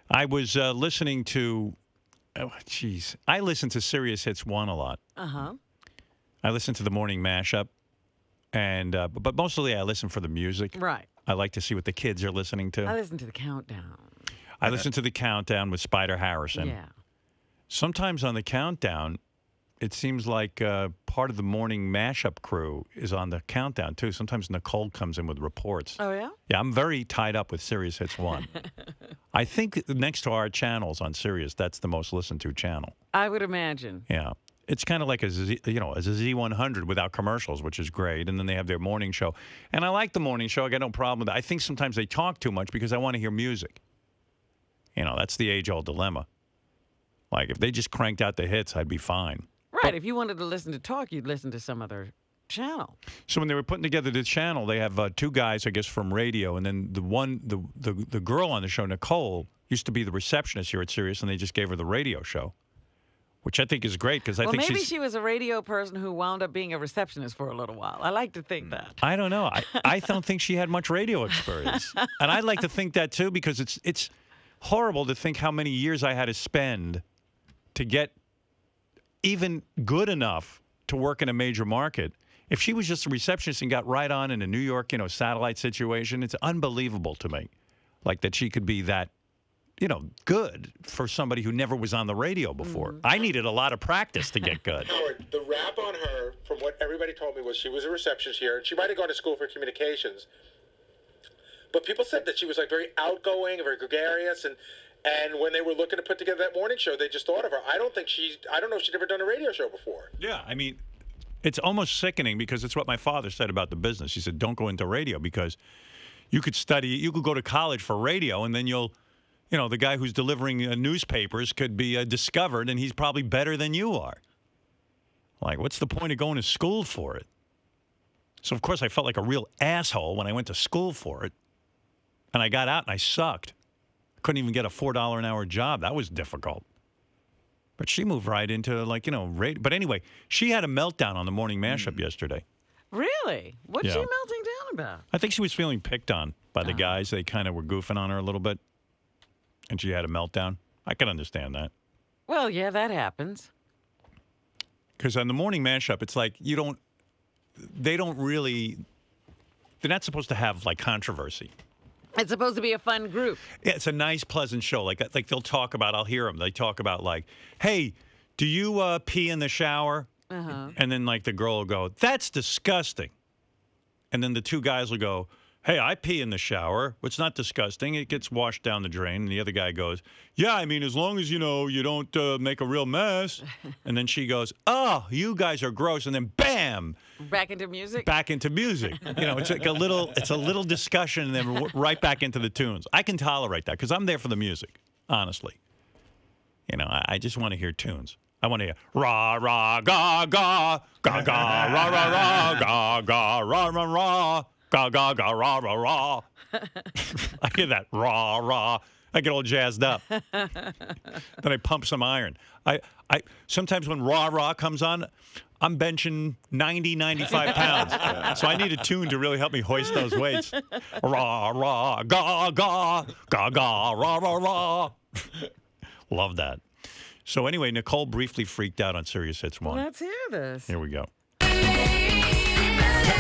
I was listening to, I listen to Sirius Hits 1 a lot. Uh-huh. I listen to the morning mashup, and but mostly I listen for the music. Right. I like to see what the kids are listening to. I listen to the countdown. I listen to the countdown with Spider Harrison. Yeah. Sometimes on the countdown, it seems like part of the morning mashup crew is on the countdown, too. Sometimes Nicole comes in with reports. Oh, yeah? Yeah, I'm very tied up with Sirius Hits 1. I think next to our channels on Sirius, that's the most listened to channel. I would imagine. Yeah. It's kind of like a Z100 without commercials, which is great. And then they have their morning show. And I like the morning show. I got no problem with that. I think sometimes they talk too much because I want to hear music. That's the age-old dilemma. Like, if they just cranked out the hits, I'd be fine. Right. If you wanted to listen to talk, you'd listen to some other channel. So when they were putting together the channel, they have two guys, I guess, from radio, and then the girl on the show, Nicole, used to be the receptionist here at Sirius, and they just gave her the radio show, which I think is great because I think maybe she was a radio person who wound up being a receptionist for a little while. I like to think that. I don't know. I don't think she had much radio experience, and I'd like to think that too because it's horrible to think how many years I had to spend to get even good enough to work in a major market. If she was just a receptionist and got right on in a New York, satellite situation, it's unbelievable to me. Like that she could be that, good for somebody who never was on the radio before. I needed a lot of practice to get good. Howard, the rap on her, from what everybody told me, was she was a receptionist here, and she might have gone to school for communications. But people said that she was like very outgoing, very gregarious, and when they were looking to put together that morning show, they just thought of her. I don't know if she'd ever done a radio show before. Yeah, I mean, it's almost sickening because it's what my father said about the business. He said, don't go into radio because you could go to college for radio, and then the guy who's delivering newspapers could be discovered, and he's probably better than you are. Like, what's the point of going to school for it? So, of course, I felt like a real asshole when I went to school for it. And I got out and I sucked. Couldn't even get a $4 an hour job. That was difficult. But she moved right into, radio. But anyway, she had a meltdown on the morning mashup yesterday. Really? What's she melting down about? I think she was feeling picked on by the guys. They kind of were goofing on her a little bit. And she had a meltdown. I can understand that. Well, yeah, that happens. Because on the morning mashup, it's like they're not supposed to have, controversy. It's supposed to be a fun group. Yeah, it's a nice, pleasant show. Like they'll talk about, I'll hear them. They talk about hey, do you pee in the shower? Uh-huh. And then the girl will go, that's disgusting. And then the two guys will go, hey, I pee in the shower. It's not disgusting. It gets washed down the drain. And the other guy goes, yeah, I mean, as long as, you don't make a real mess. And then she goes, oh, you guys are gross. And then bam. Back into music? Back into music. It's like a little discussion and then right back into the tunes. I can tolerate that because I'm there for the music, honestly. I just want to hear tunes. I want to hear rah, rah, ga, ga, ga, ga, rah, rah, rah, ga, ga, rah, rah, rah. Ga, ga, ga, rah, rah, rah. I hear that rah, rah. I get all jazzed up. Then I pump some iron. I sometimes when rah, rah comes on, I'm benching 90, 95 pounds. So I need a tune to really help me hoist those weights. Rah, rah, ga, ga, ga, ga, rah, rah, rah. Love that. So anyway, Nicole briefly freaked out on Sirius Hits 1. Let's hear this. Here we go.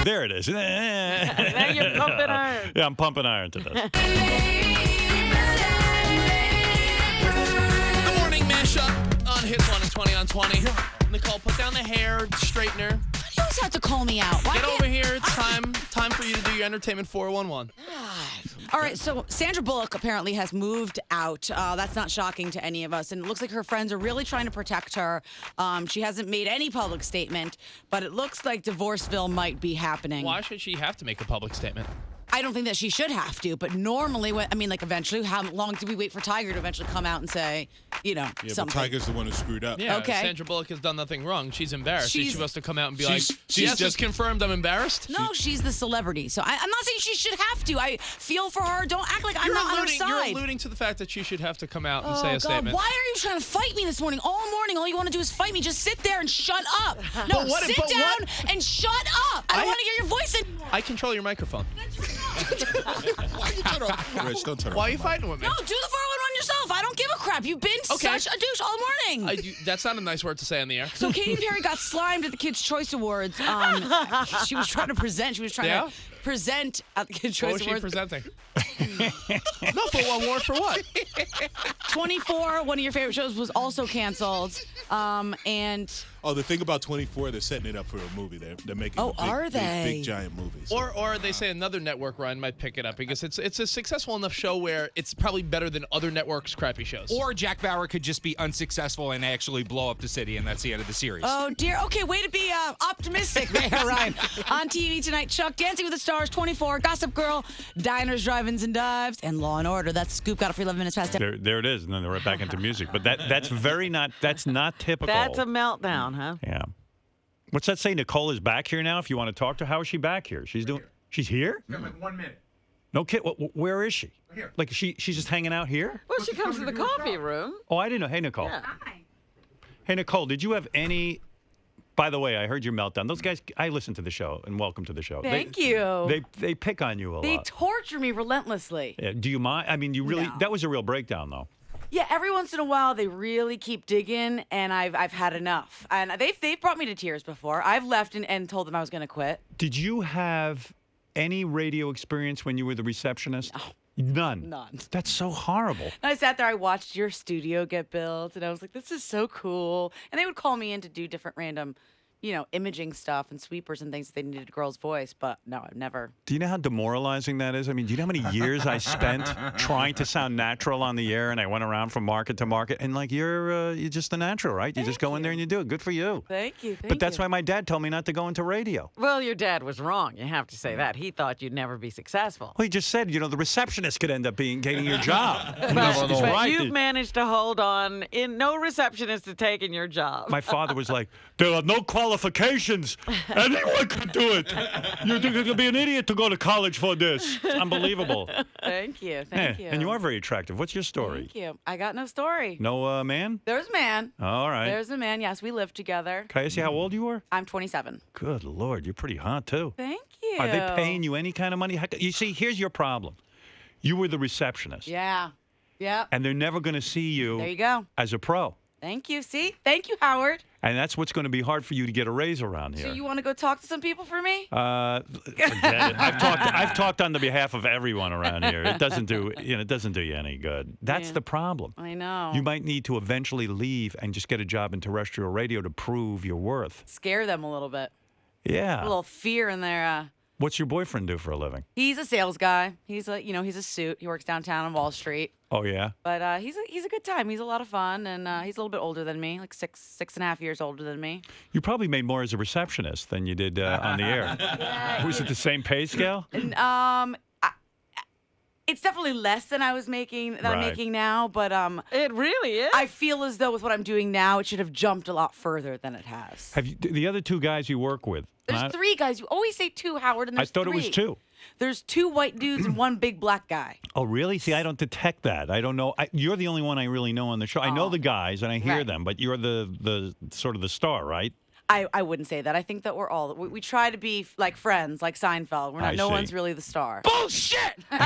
There it is. Now you're pumping iron. Yeah, I'm pumping iron to this. The morning mashup on Hits 1 and 20 on 20. Nicole, put down the hair straightener. You always have to call me out. Get over here. It's time for you to do your entertainment 411. All right, so Sandra Bullock apparently has moved out. That's not shocking to any of us. And it looks like her friends are really trying to protect her. She hasn't made any public statement, but it looks like Divorceville might be happening. Why should she have to make a public statement? I don't think that she should have to, but normally, eventually, how long do we wait for Tiger to eventually come out and say, Yeah, something? but Tiger's the one who screwed up. Yeah, Okay. Sandra Bullock has done nothing wrong. She's embarrassed. She's supposed to come out and be like, she's yes, just- it's confirmed I'm embarrassed? No, she's the celebrity. So I'm not saying she should have to. I feel for her. Don't act like I'm not on her side. You're alluding to the fact that she should have to come out and say a God, statement. why are you trying to fight me this morning? All morning, all you want to do is fight me. Just sit there and shut up. No, sit down and shut up. I don't want to hear your voice anymore. I control your microphone. Why are you turn off? Rich, don't turn off. Why are you fighting with me? No, do the 411 yourself. I don't give a crap. You've been such a douche all morning. That's not a nice word to say on the air. So Katy Perry got slimed at the Kids' Choice Awards. She was trying to present. She was trying to present at the Kids' Choice What was Awards. she presenting? No, for one award for what? 24, one of your favorite shows, was also canceled. And the thing about 24, they're setting it up for a movie. They're making big giant movies. So. Or they say another network, Ryan, might pick it up because it's a successful enough show where it's probably better than other networks' crappy shows. Or Jack Bauer could just be unsuccessful and actually blow up the city, and that's the end of the series. oh dear. Okay, way to be optimistic there, Ryan. On TV tonight, Chuck, Dancing with the Stars, 24, Gossip Girl, Diners, Drive-Ins, and Dives, and Law and Order. That's Scoop. Got it for 11 minutes past 10. There it is, and then they're right back into music. But that's not typical. That's a meltdown, huh? Yeah. What's that say? Nicole is back here now. If you want to talk to her, how is she back here? She's here? Yeah, like 1 minute. No kid. Where is she? Here. Like she's just hanging out here? Well, she comes to the coffee room. Oh, I didn't know. Hey, Nicole. Yeah. Hey, Nicole. Did you have any? By the way, I heard your meltdown. Those guys. I listened to the show, and welcome to the show. Thank you. They pick on you a They lot. torture me relentlessly. Yeah, do you mind? I mean, you really. No. That was a real breakdown, though. Yeah, every once in a while they really keep digging, and I've had enough. And they've brought me to tears before. I've left and told them I was going to quit. Did you have any radio experience when you were the receptionist? No. None. None. That's so horrible. And I sat there, I watched your studio get built, and I was like, this is so cool. And they would call me in to do different random, imaging stuff and sweepers and things if they needed a girl's voice. But no, I've never. Do you know how demoralizing that is? I mean, do you know how many years I spent trying to sound natural on the air, and I went around from market to market, and like you're just a natural, right? You just go in there and you do it. Good for you. Thank you. But that's why my dad told me not to go into radio. Well, your dad was wrong. You have to say that. He thought you'd never be successful. Well, he just said, the receptionist could end up getting your job. But He's right. you've managed to hold on. No receptionist is taking your job. My father was like, there are no qualifications. Anyone can do it. You think you'll be an idiot to go to college for this. It's unbelievable. Thank you. Thank you. And you are very attractive. What's your story? Thank you. I got no story. No man? There's a man. All right. There's a man. Yes, we live together. Can I ask you how old you are? I'm 27. Good Lord, you're pretty hot, too. Thank you. Are they paying you any kind of money? You see, here's your problem. You were the receptionist. Yeah. Yeah. And they're never going to see you, There you go. as a pro. Thank you. See? Thank you, Howard. And that's what's going to be hard for you to get a raise around here. So you want to go talk to some people for me? Forget it. I've talked on the behalf of everyone around here. It doesn't do you any good. That's the problem. I know. You might need to eventually leave and just get a job in terrestrial radio to prove your worth. Scare them a little bit. Yeah. A little fear in their. What's your boyfriend do for a living? He's a sales guy. He's he's a suit. He works downtown on Wall Street. Oh yeah. But he's a good time. He's a lot of fun, and he's a little bit older than me, like six and a half years older than me. You probably made more as a receptionist than you did on the air. Was it the same pay scale? And, it's definitely less than I'm making now, but It really is. I feel as though with what I'm doing now, it should have jumped a lot further than it has. Have you the other two guys you work with? There's three guys. You always say two, Howard, and I there's thought it was three. two. There's two white dudes and one big black guy. Oh, really? See, I don't detect that. I don't know. You're the only one I really know on the show. I know the guys and I hear Right. them, but you're the sort of the star, right? I wouldn't say that. I think that we try to be like friends, like Seinfeld. We're not. No see. one's really the star. Bullshit! No,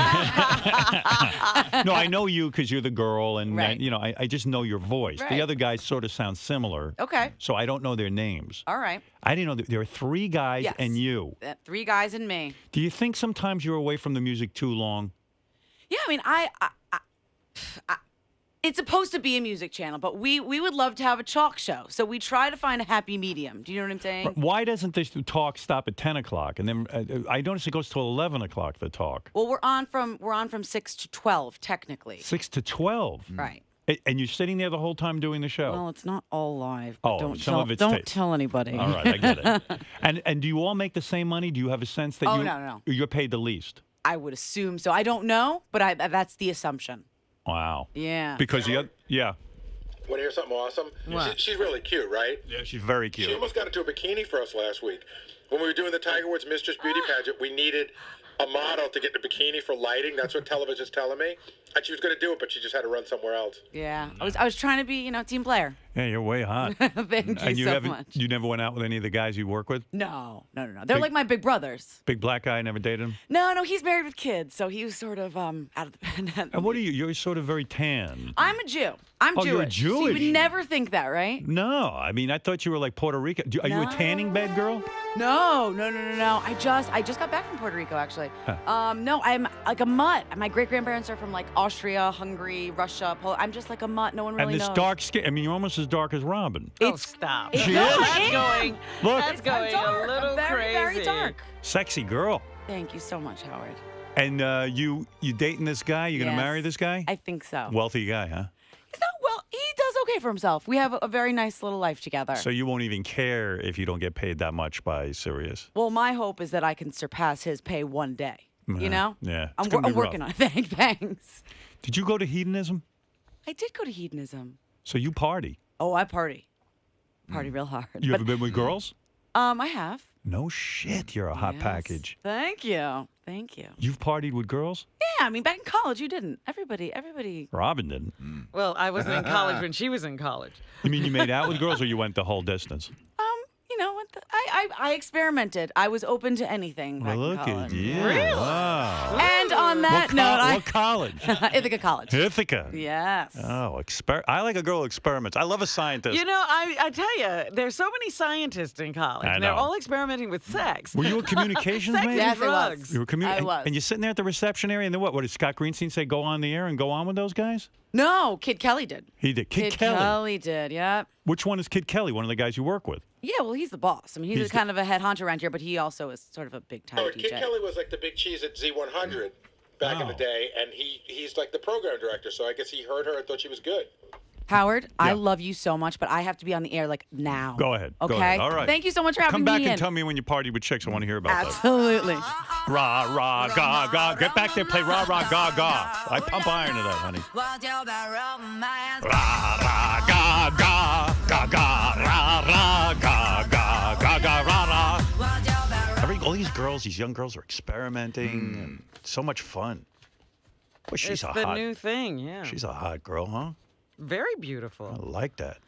I know you because you're the girl, and Right. I just know your voice. Right. The other guys sort of sound similar. Okay. So I don't know their names. All right. I didn't know there are three guys Yes. and you. Three guys and me. Do you think sometimes you're away from the music too long? Yeah, I mean, I it's supposed to be a music channel, but we would love to have a talk show. So we try to find a happy medium. Do you know what I'm saying? Why doesn't this talk stop at 10 o'clock? And then I notice it goes till 11 o'clock, the talk. Well, we're on from 6 to 12 technically. 6 to 12. Right. And you're sitting there the whole time doing the show? Well, it's not all live. Oh, But some of it's don't taped. tell anybody. All right, I get it. And do you all make the same money? Do you have a sense that no. you're paid the least? I would assume so. I don't know, but that's the assumption. Wow. Yeah. Because Want to hear something awesome? What? She's really cute, right? Yeah, she's very She cute. almost got into a bikini for us last week. When we were doing the Tiger Woods Mistress Beauty pageant, we needed a model to get in a bikini for lighting. That's what television's telling me. And she was going to do it, but she just had to run somewhere else. Yeah, I was trying to be, team player. Yeah, you're way hot. Thank you so much. You never went out with any of the guys you work with? No. They're like my big brothers. Big black guy, never dated him? No, he's married with kids, so he was sort of out of the. And what are you? You're sort of very tan. I'm a Jew. I'm Oh, Jewish. you're Jewish. So you would never think that, right? No, I mean, I thought you were like Puerto Rican. Are you a tanning bed girl? No. I just got back from Puerto Rico, actually. No, I'm like a mutt. My great grandparents are from like Austria, Hungary, Russia, Poland. I'm just like a mutt. No one really and this knows. dark skin. I mean, you're almost as dark as Robin. Stop. She No, is? I am. Going. Look. That's going dark. a little I'm very, crazy. very dark. Sexy girl. Thank you so much, Howard. And you dating this guy? You gonna Yes. marry this guy? I think so. Wealthy guy, huh? He's not well. He does okay for himself. We have a very nice little life together. So you won't even care if you don't get paid that much by Sirius. Well, my hope is that I can surpass his pay one day. You know? Yeah. I'm It's gonna be working rough. on it. Thanks. Did you go to hedonism? I did go to hedonism. So you party. Oh, I party. Party real hard. You ever been with girls? I have. No shit, you're a hot Yes. package. Thank you. You've partied with girls? Yeah, I mean, back in college, you didn't. Everybody. Robin didn't. Well, I wasn't in college when she was in college. You mean you made out with girls or you went the whole distance? I experimented. I was open to anything back Well, in look college. at you. Really? Wow. And on that note, What college? Ithaca College. Ithaca. Yes. Oh, I like a girl who experiments. I love a scientist. You know, I tell you, there's so many scientists in college. I and they're know. all experimenting with sex. Were you a communications Sex major? Yes, I was. drugs. You were I was. And you're sitting there at the reception area, and then what? What did Scott Greenstein say? Go on the air and go on with those guys? No, Kid Kelly did. He did. Kid Kelly. Kelly did, yeah. Which one is Kid Kelly? One of the guys you work with? Yeah, well, he's the boss. I mean, he's kind of a head honcho around here, but he also is sort of a big time Oh, DJ. Kid Kelly was like the big cheese at Z100 back in the day, and he's like the program director. So I guess he heard her and thought she was good. Howard, I love you so much, but I have to be on the air like now. Go ahead. Okay. Go ahead. All right. Thank you so much for having Come me back in. and tell me when you partied with chicks. I want to hear about Absolutely. that. Rah, rah, ga, ga. Get back there, play rah, rah, ga, ga. I pump iron to that, honey. Rah, rah, ga, ga, ga, ga, rah, rah, ga, ga, ga, ga, rah, rah. All these girls, these young girls are experimenting. And so much fun. Boy, she's It's a the hot. new thing, yeah. She's a hot girl, huh? Very beautiful. I like that.